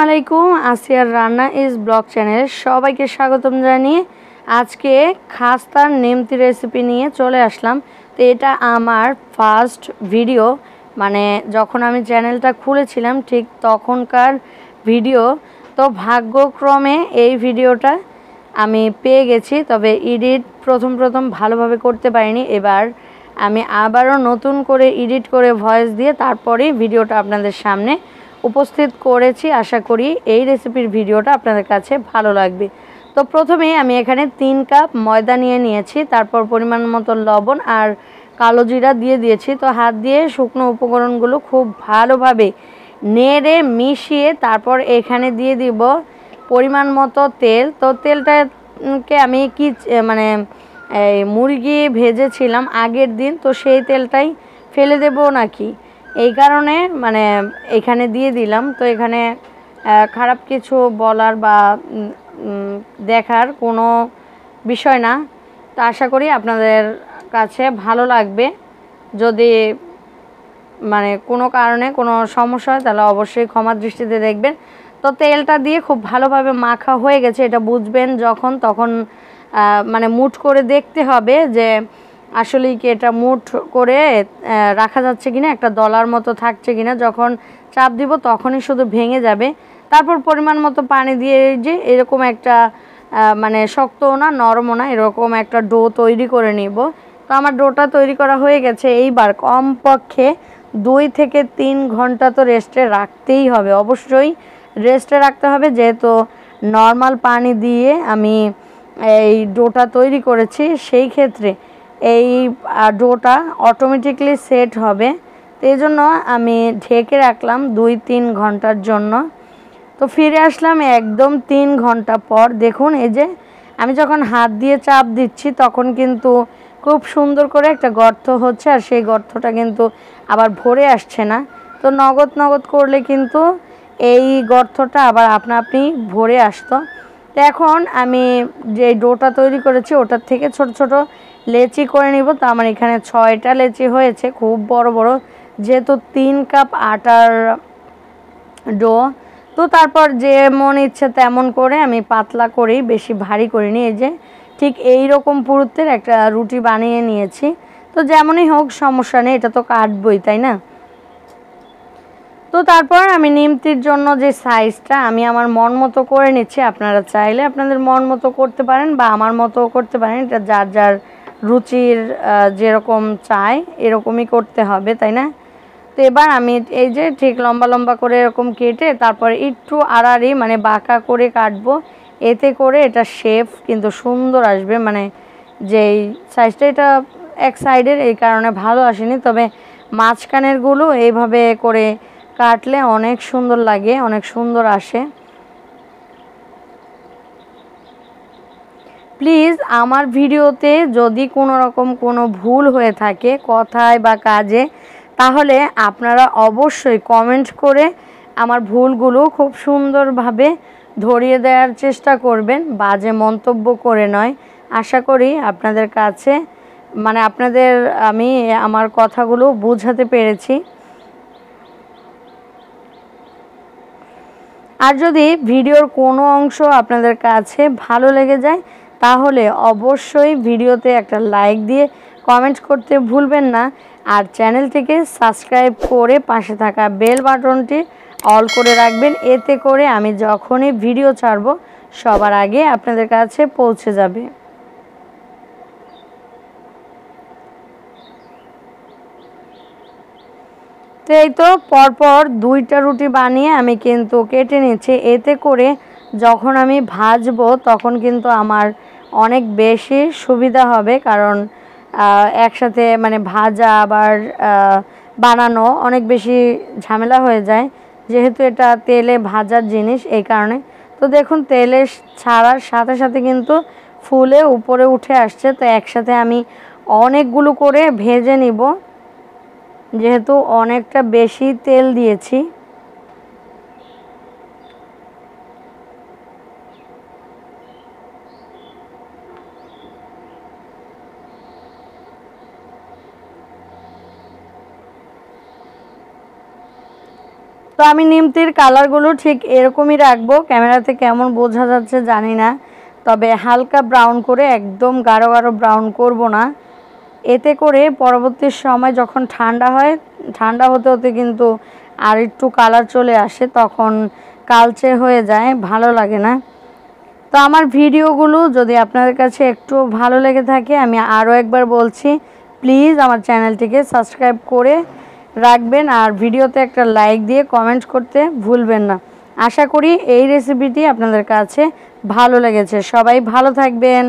আলাইকুম আসিয়ার রান্না ইজ ব্লগ চ্যানেল সবাইকে স্বাগতম জানিয়ে আজকে খাস্তার নেমতি রেসিপি নিয়ে চলে আসলাম। তো এটা আমার ফার্স্ট ভিডিও, মানে যখন আমি চ্যানেলটা খুলেছিলাম ঠিক তখনকার ভিডিও। তো ভাগ্যক্রমে এই ভিডিওটা আমি পেয়ে গেছি, তবে এডিট প্রথম ভালোভাবে করতে পারিনি। এবার আমি আবারও নতুন করে এডিট করে ভয়েস দিয়ে তারপরেই ভিডিওটা আপনাদের সামনে উপস্থিত করেছি। আশা করি এই রেসিপির ভিডিওটা আপনাদের কাছে ভালো লাগবে। তো প্রথমে আমি এখানে 3 কাপ ময়দা নিয়ে নিয়েছি, তারপর পরিমাণ মতো লবণ আর কালো জিরা দিয়ে দিয়েছি। তো হাত দিয়ে শুকনো উপকরণগুলো খুব ভালোভাবে নেড়ে মিশিয়ে তারপর এখানে দিয়ে দিব পরিমাণ মতো তেল। তো তেলটাকে আমি মানে এই মুরগি ভেজেছিলাম আগের দিন, তো সেই তেলটাই ফেলে দেব নাকি, এই কারণে মানে এখানে দিয়ে দিলাম। তো এখানে খারাপ কিছু বলার বা দেখার কোনো বিষয় না। তো আশা করি আপনাদের কাছে ভালো লাগবে। যদি মানে কোনো কারণে কোনো সমস্যা হয় তাহলে অবশ্যই ক্ষমা দৃষ্টিতে দেখবেন। তো তেলটা দিয়ে খুব ভালোভাবে মাখা হয়ে গেছে, এটা বুঝবেন তখন মানে মুঠ করে দেখতে হবে যে আসলেই কি এটা মুঠ করে রাখা যাচ্ছে কিনা, একটা দলার মতো থাকছে কিনা। যখন চাপ দিব তখনই শুধু ভেঙে যাবে। তারপর পরিমাণ মতো পানি দিয়ে যে এরকম একটা মানে শক্তও না নরমও না, এরকম একটা ডো তৈরি করে নিব। তো আমার ডোটা তৈরি করা হয়ে গেছে। এইবার কমপক্ষে 2 থেকে 3 ঘন্টা তো রেস্টে রাখতেই হবে, অবশ্যই রেস্টে রাখতে হবে, যেহেতু নর্মাল পানি দিয়ে আমি এই ডোটা তৈরি করেছি। সেই ক্ষেত্রে এই ডোটা অটোমেটিকলি সেট হবে। তো এই জন্য আমি ঢেকে রাখলাম 2-3 ঘন্টার জন্য। তো ফিরে আসলাম একদম 3 ঘন্টা পর। দেখুন এই যে আমি যখন হাত দিয়ে চাপ দিচ্ছি তখন কিন্তু খুব সুন্দর করে একটা গর্ত হচ্ছে, আর সেই গর্তটা কিন্তু আবার ভরে আসছে না। তো নগদ করলে কিন্তু এই গর্তটা আবার আপনি ভরে আসতো। তো এখন আমি যে ডোটা তৈরি করেছি ওটার থেকে ছোট লেচি করে নিব। তো আমার এখানে 6টা লেচি হয়েছে, খুব বড় যেহেতু 3 কাপ আটার ডো। তো তারপর যেমন ইচ্ছে তেমন করে আমি পাতলা করেই, বেশি ভারী করিনি। এই যে ঠিক এই রকম পুরুত্বের একটা রুটি বানিয়ে নিয়েছি। তো যেমনই হোক সমস্যা নেই, এটা তো কাটবই, তাই না। তো তারপর আমি নিমতির জন্য যে সাইজটা আমি আমার মন মতো করে নিচ্ছি। আপনারা চাইলে আপনাদের মন মতো করতে পারেন বা আমার মতো করতে পারেন, এটা যার যার রুচির যেরকম চায় এরকমই করতে হবে, তাই না। তো এবার আমি এই যে ঠিক লম্বা করে এরকম কেটে তারপর একটু আড়াআড়ি মানে বাঁকা করে কাটবো, এতে করে এটা শেপ কিন্তু সুন্দর আসবে। মানে যেই সাইজটা এটা এক সাইডের, এই কারণে ভালো আসেনি, তবে মাঝখানেরগুলো এইভাবে করে কাটলে অনেক সুন্দর লাগে, অনেক সুন্দর আসে। প্লিজ আমার ভিডিওতে যদি কোনো রকম কোনো ভুল হয়ে থাকে কথায় বা কাজে, তাহলে আপনারা অবশ্যই কমেন্ট করে আমার ভুলগুলো খুব সুন্দরভাবে ধরিয়ে দেওয়ার চেষ্টা করবেন, বাজে মন্তব্য করে নয়। আশা করি আপনাদের কাছে মানে আপনাদের আমি আমার কথাগুলো বোঝাতে পেরেছি। আর যদি ভিডিওর কোনো অংশ আপনাদের কাছে ভালো লেগে যায় তাহলে অবশ্যই ভিডিওতে একটা লাইক দিয়ে কমেন্ট করতে ভুলবেন না। আর চ্যানেলটিকে সাবস্ক্রাইব করে পাশে থাকা বেল বাটনটি অল করে রাখবেন, এতে করে আমি যখনই ভিডিও ছাড়ব সবার আগে আপনাদের কাছে পৌঁছে যাবে। তো এই তো পরপর 2টা রুটি বানিয়ে আমি কিন্তু কেটে নিচ্ছি, এতে করে যখন আমি ভাজবো তখন কিন্তু আমার অনেক বেশি সুবিধা হবে। কারণ একসাথে মানে ভাজা আবার বানানো অনেক বেশি ঝামেলা হয়ে যায়, যেহেতু এটা তেলে ভাজার জিনিস, এই কারণে। তো দেখুন তেলে ছাড়ার সাথে কিন্তু ফুলে উপরে উঠে আসছে। তো একসাথে আমি অনেকগুলো করে ভেজে নিব, যেহেতু অনেকটা বেশি তেল দিয়েছি। তো আমি নিমতির কালারগুলো ঠিক এরকমই রাখবো। ক্যামেরাতে কেমন বোঝা যাচ্ছে জানি না, তবে হালকা ব্রাউন করে, একদম গাঢ় গাঢ় ব্রাউন করব না। এতে করে পরবর্তী সময় যখন ঠান্ডা হয়, ঠান্ডা হতে হতে কিন্তু আর একটু কালার চলে আসে, তখন কালচে হয়ে যায়, ভালো লাগে না। তো আমার ভিডিওগুলো যদি আপনাদের কাছে একটু ভালো লেগে থাকে, আমি আরও একবার বলছি, প্লিজ আমার চ্যানেলটিকে সাবস্ক্রাইব করে রাখবেন, আর ভিডিওতে একটা লাইক দিয়ে কমেন্ট করতে ভুলবেন না। আশা করি এই রেসিপিটি আপনাদের কাছে ভালো লেগেছে। সবাই ভালো থাকবেন।